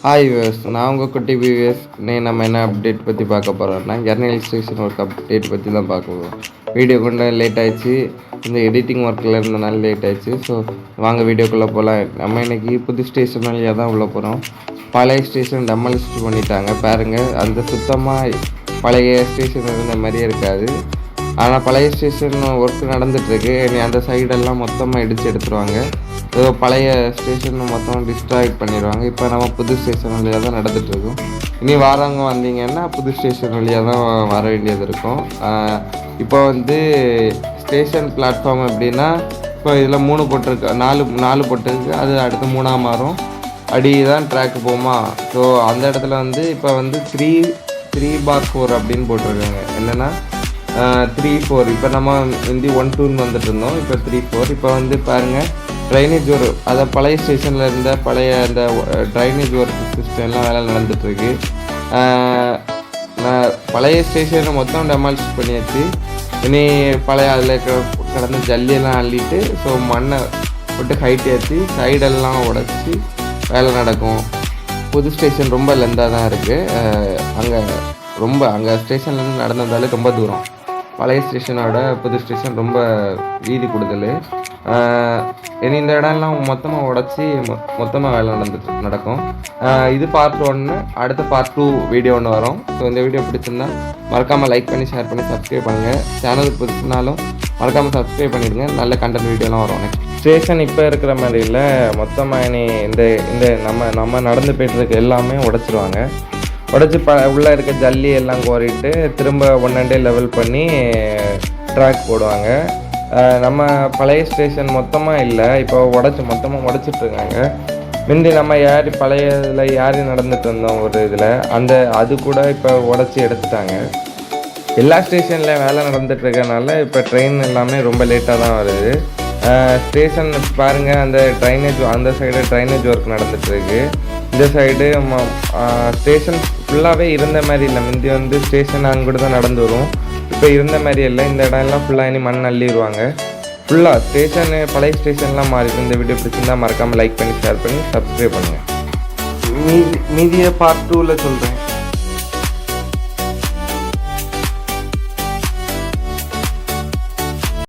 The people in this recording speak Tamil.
ஹாய் வியூவர்ஸ், நான் உங்கள் குட்டி வியூவர்ஸ். நம்ம என்ன அப்டேட் பற்றி பார்க்க போகிறோம்னா, எர்னல் ஸ்டேஷன் ஒர்க் அப்டேட் பற்றி தான் பார்க்க போகிறோம். வீடியோ கொண்டு லேட் ஆகிடுச்சு, இந்த எடிட்டிங் ஒர்க்கில் இருந்தனால லேட் ஆகிடுச்சு. ஸோ வாங்க வீடியோக்குள்ளே போகலாம். நம்ம இன்றைக்கி புது ஸ்டேஷன் வழியாக தான் உள்ளே போகிறோம். பழைய ஸ்டேஷன் டெமாலிஷ் பண்ணிட்டாங்க பாருங்கள். அந்த சுத்தமாக பழைய ஸ்டேஷன் இருந்த மாதிரியே இருக்காது. ஆனால் பழைய ஸ்டேஷன் ஒர்க் நடந்துகிட்ருக்கு. இனி அந்த சைடெல்லாம் மொத்தமாக இடித்து எடுத்துருவாங்க. ஏதோ பழைய ஸ்டேஷன் மொத்தம் டிஸ்ட்ராய்ட் பண்ணிடுவாங்க. இப்போ நம்ம புது ஸ்டேஷன் வழியாக தான் நடந்துகிட்ருக்கோம். இனி வாரவங்க வந்தீங்கன்னா புது ஸ்டேஷன் வழியாக தான் வர வேண்டியது இருக்கும். இப்போ ஸ்டேஷன் பிளாட்ஃபார்ம் எப்படின்னா, இப்போ இதில் 3 போட்டிருக்கு, 4 போட்டிருக்கு. அது அடுத்து 3ஆக மாறும். அடி தான் ட்ராக்கு போகுமா. ஸோ அந்த இடத்துல இப்போ 3/4 அப்படின்னு போட்டிருக்காங்க. என்னென்னா 3/4. இப்போ நம்ம 1-2 வந்துட்டு இருந்தோம். இப்போ 3/4. இப்போ பாருங்கள், ட்ரைனேஜ் ஒர்க், அதை பழைய ஸ்டேஷனில் இருந்த பழைய அந்த ட்ரைனேஜ் ஒர்க் சிஸ்டம்லாம் வேலை நடந்துகிட்ருக்கு. பழைய ஸ்டேஷனை மொத்தம் டெமாலிஷ் பண்ணியாச்சு. இனி பழைய அதில் கடந்த ஜல்லியெல்லாம் அள்ளிட்டு, ஸோ மண்ணை போட்டு ஹைட் ஏற்றி சைடெல்லாம் உடச்சி வேலை நடக்கும். புது ஸ்டேஷன் ரொம்ப லெந்தாக தான் இருக்குது. அங்கே ஸ்டேஷன்லேருந்து நடந்து வந்தாலே ரொம்ப தூரம். பழைய ஸ்டேஷனோட புது ஸ்டேஷன் ரொம்ப வீதி கூடுதல். இனி இந்த இடம்லாம் மொத்தமாக உடச்சி மொத்தமாக வேலை நடக்கும். இது பார்ட் 1. அடுத்த பார்ட் 2 வீடியோ ஒன்று வரும். ஸோ இந்த வீடியோ பிடிச்சிருந்தா மறக்காமல் லைக் பண்ணி ஷேர் பண்ணி சப்ஸ்கிரைப் பண்ணுங்கள். சேனலுக்கு பிடிச்சிருந்தாலும் மறக்காமல் சப்ஸ்கிரைப் பண்ணிவிடுங்க. நல்ல கண்டென்ட் வீடியோலாம் வரும். நெக்ஸ்ட் ஸ்டேஷன் இப்போ இருக்கிற மாதிரி இல்லை. மொத்தமாக இனி இந்த நம்ம நடந்து போய்ட்டுருக்கு எல்லாமே உடச்சிருவாங்க. உடச்சி உள்ளே இருக்க ஜல்லி எல்லாம் கோரிட்டு திரும்ப ஒன்னண்டே லெவல் பண்ணி ட்ராக் போடுவாங்க. நம்ம பழைய ஸ்டேஷன் மொத்தமாக இல்லை, இப்போ மொத்தமாக உடச்சிட்ருக்காங்க. முந்தி நம்ம பழைய இதில் ஏறி நடந்துட்டு இருந்தோம் ஒரு இதில், அது கூட இப்போ உடச்சி எடுத்துட்டாங்க. எல்லா ஸ்டேஷனில் வேலை நடந்துகிட்ருக்கனால இப்போ ட்ரெயின் எல்லாமே ரொம்ப லேட்டாக தான் வருது. ஸ்டேஷன் பாருங்கள், அந்த சைடு ட்ரைனேஜ் ஒர்க் நடந்துகிட்ருக்கு. இந்த சைடு ஸ்டேஷன் ஃபுல்லாகவே இருந்த மாதிரி இல்லை. முந்தி ஸ்டேஷன் அங்கிட்டு தான் நடந்து வரும். இப்போ இருந்த மாதிரி இல்லை. இந்த இடம் எல்லாம் ஃபுல்லாக இனி மண் அள்ளிடுவாங்க. ஃபுல்லாக பழைய ஸ்டேஷன்லாம் மாறிடும். இந்த வீடியோ பிடிச்சிருந்தால் மறக்காமல் லைக் பண்ணி ஷேர் பண்ணி சப்ஸ்கிரைப் பண்ணுங்கள். மீதியை பார்ட் 2ல் சொல்கிறேன்.